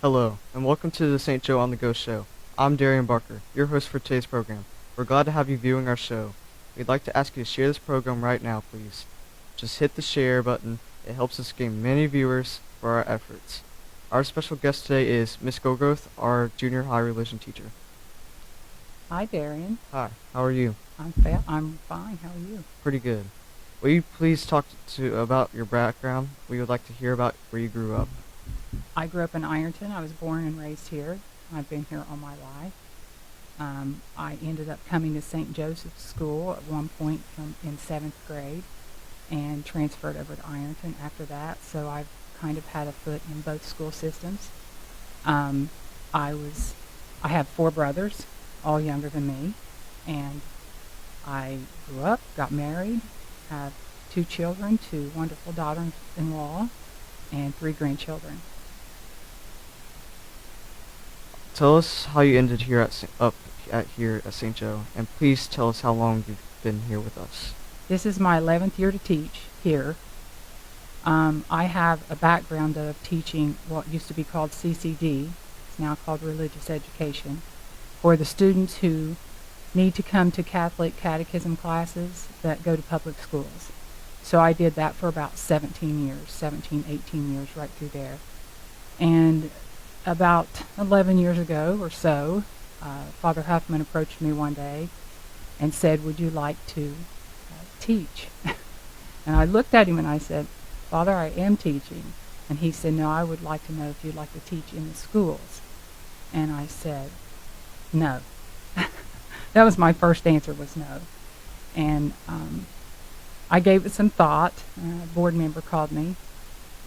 Hello, and welcome to the St. Joe on the Go show. I'm Darian Barker, your host for today's program. We're glad to have you viewing our show. We'd like to ask you to share this program right now, please. Just hit the share button. It helps us gain many viewers for our efforts. Our special guest today is Miss Colegrove, our junior high religion teacher. Hi, Darian. Hi, how are you? I'm fine. How are you? Pretty good. Will you please talk about your background? We would like to hear about where you grew up. I grew up in Ironton. I was born and raised here. I've been here all my life. I ended up coming to St. Joseph's School at one point in 7th grade and transferred over to Ironton after that. So I've kind of had a foot in both school systems. I have 4 brothers, all younger than me, and I grew up, got married, have 2 children, 2 wonderful daughters-in-law, and 3 grandchildren. Tell us how you ended here here at St. Joe, and please tell us how long you've been here with us. This is my 11th year to teach here. I have a background of teaching what used to be called CCD, it's now called Religious Education, for the students who need to come to Catholic catechism classes that go to public schools. So I did that for about 18 years, right through there. And about 11 years ago or so, Father Huffman approached me one day and said, "Would you like to teach?" And I looked at him and I said, "Father, I am teaching." And he said, "No, I would like to know if you'd like to teach in the schools." And I said, "No." That was my first answer, was no. And I gave it some thought. A board member called me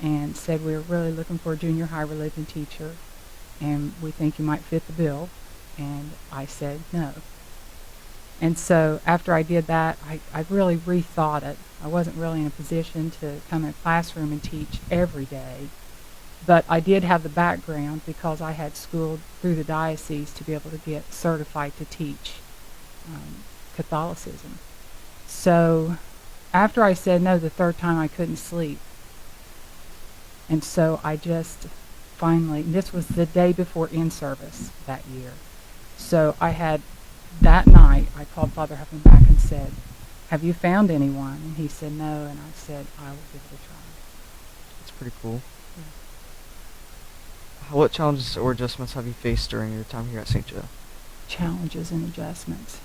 and said, "We're really looking for a junior high religion teacher, and we think you might fit the bill." And I said no. And so after I did that, I really rethought it. I wasn't really in a position to come in a classroom and teach every day, but I did have the background because I had schooled through the diocese to be able to get certified to teach Catholicism. So after I said no the third time, I couldn't sleep. And so I just finally, this was the day before in-service that year. So I had, that night, I called Father Huffman back and said, "Have you found anyone?" And he said no, and I said, "I will give it a try." That's pretty cool. Yeah. What challenges or adjustments have you faced during your time here at St. Joe? Challenges and adjustments.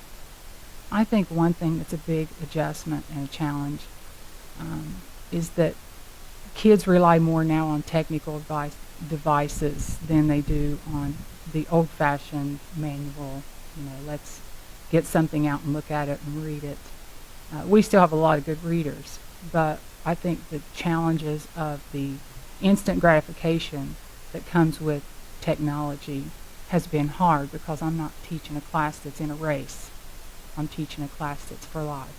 I think one thing that's a big adjustment and a challenge is that kids rely more now on technical devices than they do on the old-fashioned manual. Let's get something out and look at it and read it. We still have a lot of good readers, but I think the challenges of the instant gratification that comes with technology has been hard, because I'm not teaching a class that's in a race. I'm teaching a class that's for life.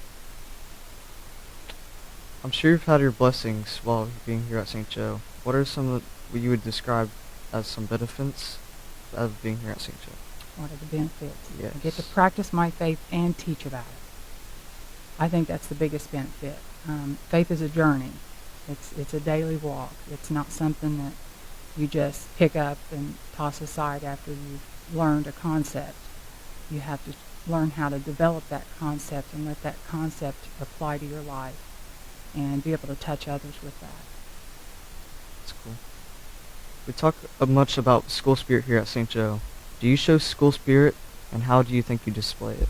I'm sure you've had your blessings while being here at St. Joe. What are some of what you would describe as some benefits of being here at St. Joe? What are the benefits? Yes. I get to practice my faith and teach about it. I think that's the biggest benefit. Faith is a journey. It's a daily walk. It's not something that you just pick up and toss aside after you've learned a concept. You have to learn how to develop that concept and let that concept apply to your life and be able to touch others with that. That's cool. We talk much about school spirit here at St. Joe. Do you show school spirit, and how do you think you display it?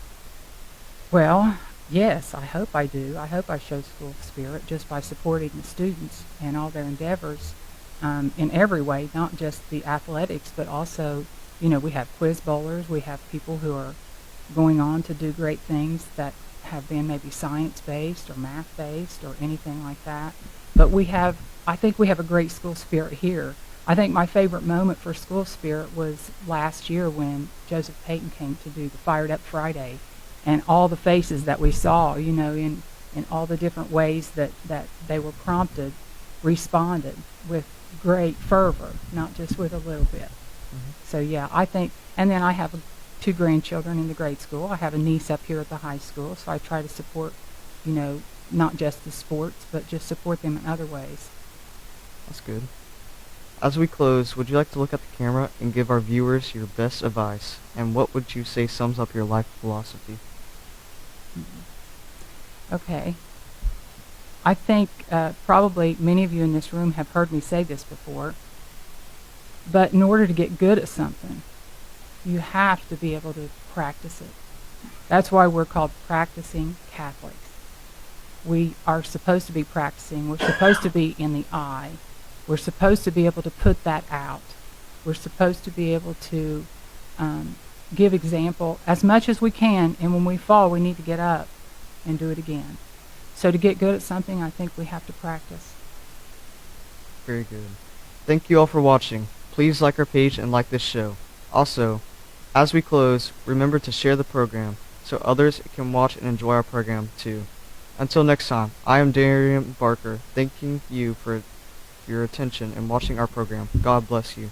Well, yes, I hope I do. I hope I show school spirit just by supporting the students and all their endeavors in every way, not just the athletics, but also, we have quiz bowlers, we have people who are going on to do great things that have been maybe science-based or math-based or anything like that. But I think we have a great school spirit here. I think my favorite moment for school spirit was last year when Joseph Payton came to do the Fired Up Friday, and all the faces that we saw, in all the different ways that they were prompted, responded with great fervor, not just with a little bit. Mm-hmm. So yeah, I think, and then I have 2 grandchildren in the grade school. I have a niece up here at the high school, so I try to support, not just the sports, but just support them in other ways. That's good. As we close, would you like to look at the camera and give our viewers your best advice? And what would you say sums up your life philosophy? Okay. I think probably many of you in this room have heard me say this before, but in order to get good at something, you have to be able to practice it. That's why we're called practicing Catholics. We are supposed to be practicing. We're supposed to be in the eye. We're supposed to be able to put that out. We're supposed to be able to give example as much as we can, and when we fall, we need to get up and do it again. So to get good at something, I think we have to practice. Very good. Thank you all for watching. Please like our page and like this show. Also, as we close, remember to share the program so others can watch and enjoy our program too. Until next time, I am Darian Barker, thanking you for your attention and watching our program. God bless you.